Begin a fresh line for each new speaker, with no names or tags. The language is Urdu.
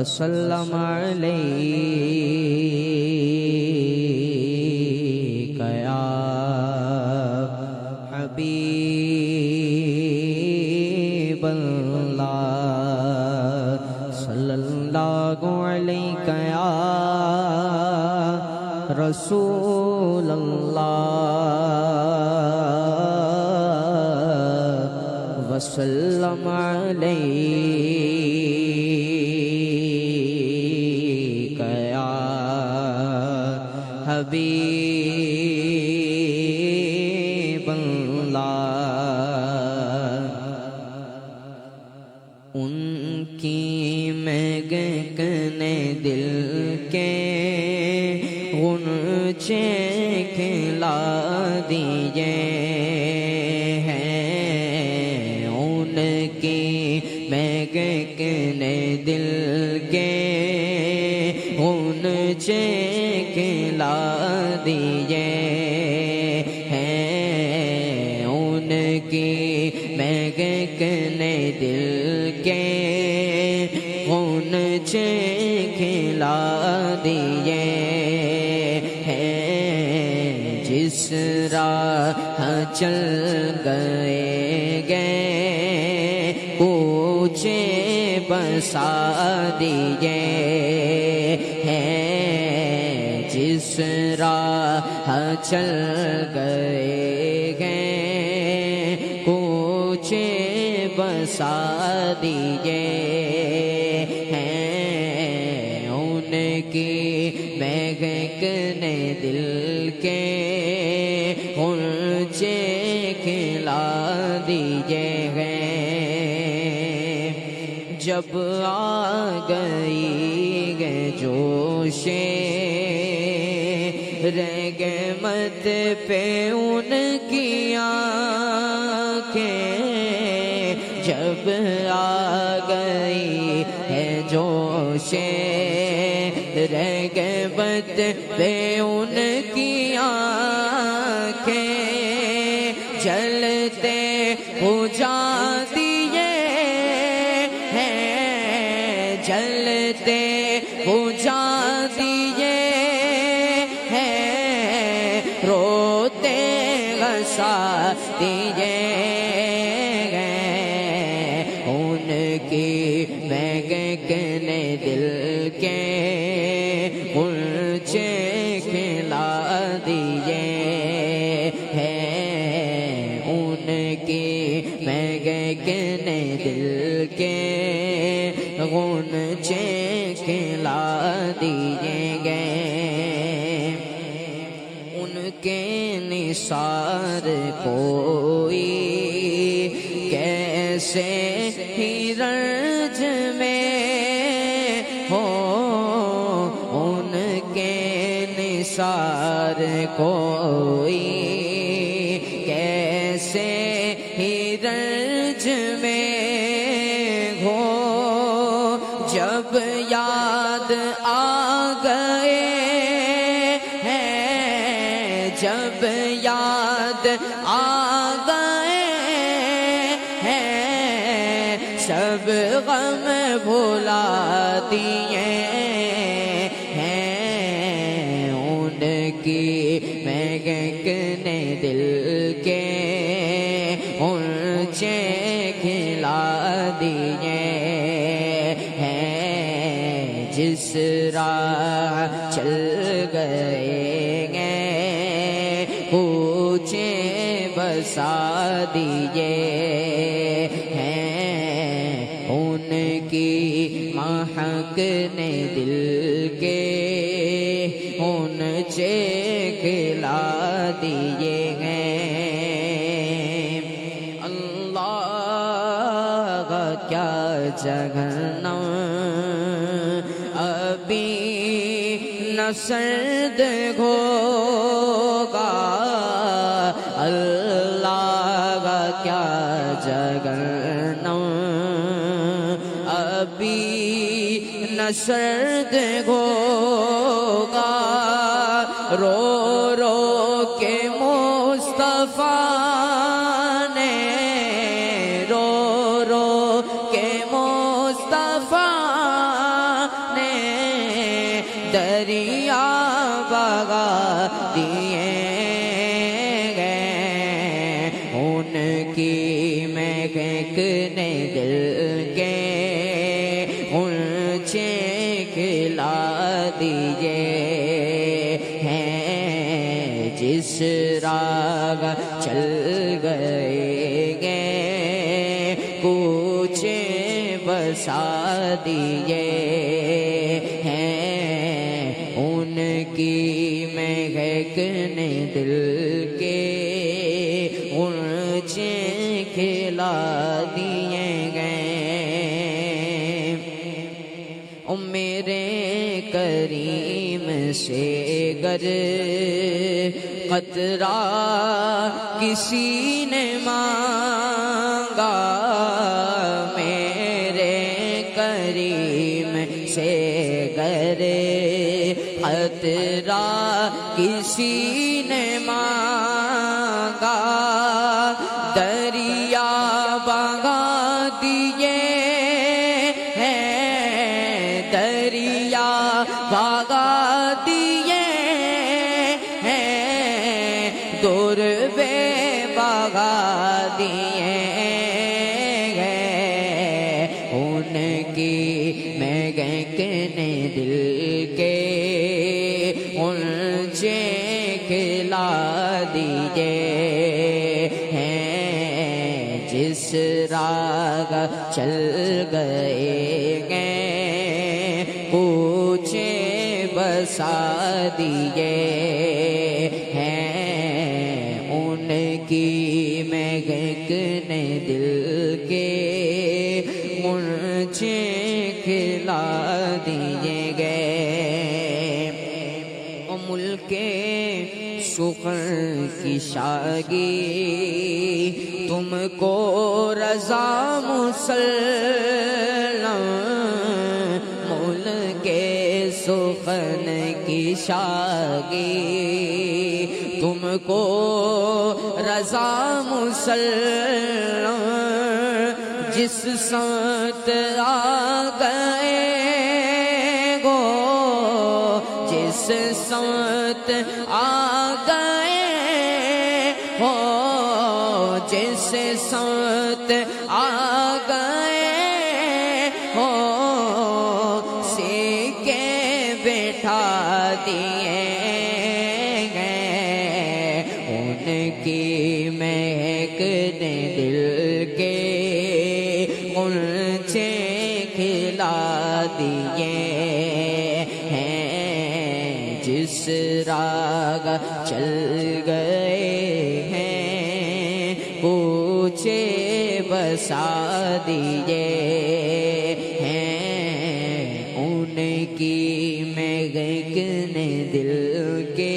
وسلم علیک یا حبیب اللہ صلی اللہ علیک یا رسول اللہ وسلم علیک یا حبیب اللہ ان کی مہکن دل کے غنچے کھلا دیجئے ہیں ان کی مہکن دل کے غنچے کھلا دیجئے ہیں ان کی مہکن دل کے غنچے کھلا دیجئے جس راہ چل گئے کوچے بسا دیجئے ہیں جس راہ چل گئے کوچے بسا دیجئے ہیں ان کی مہکن دل کے غنچے کھلا دیجئے ہیں جب آ گئی ہے جوش رحمت پہ ان کی آنکھیں جب آ گئی ہے جوش رحمت پہ ان کی آنکھیں جلتے بجھا دیے ہیں جلتے بجھا دیے ہیں روتے غصہ دیے ان کی مہکن دل کے غنچے کھلا دیے ہیں ان کی مہکن دل کے غنچے کھلا دیے گئے ان کے نثار کوئی کیسے ہی رنج میں ہو ان کے نثار کوئی کیسے ہی رنج میں ہو جب یاد آ گئے ہیں جب یاد آ گئے ہیں سب غم بھلا دیے ہیں ان کی مہکن دل کے غنچے کھلا دیے ہیں جس راہ چل گئے کوچے بسا دیے ہیں ان کی مہکن دل کے غنچے کھلا دیے ہیں اللہ کیا جگنا ابھی نہ سرد ہوگا اللہ کا کیا جگنا ابھی نہ سرد ہوگا رو رو کے مصطفیٰ نے رو رو کے مصطفیٰ دریا بہا دیے گئے، ان کی مہک نے دل کے اونچے کھلا دیے ہیں، جس راہ چل گئے کوچے بسا دیے ہیں، ان کی مہک نے دل کے اونچے کھلا دیے گئے۔ او میرے کریم سے گر قطرہ کسی نے مانگا، میرے کریم سے گر قطرہ کسی نے مانگا، دریا بہا دیے ہیں، دریا بہا دیے ہیں، دور بے بہا دیے ہیں، ان کی مہک نے دل کے اونچے کھلا دیے ہیں، جس راہ چل گئے کوچے بسا دیے ہیں، ان کی مہک نے دل کے اونچے کھلا دیے گئے۔ او ملک سخن کی شاگی تم کو رضا مسلم، ملک سخن کی شاگی تم کو رضا مسلم، جس سمت آ گئے گو، جس سمت آ گئے ہو، جس سمت آ گئے ہو، سیکے بیٹھا دیے گئے، ان کی مہک نے دل کے اونچے کھلا دیے ہیں، جس راہ چل گئے ہیں کوچے بسا دیے ہیں، ان کی مہک نے دل کے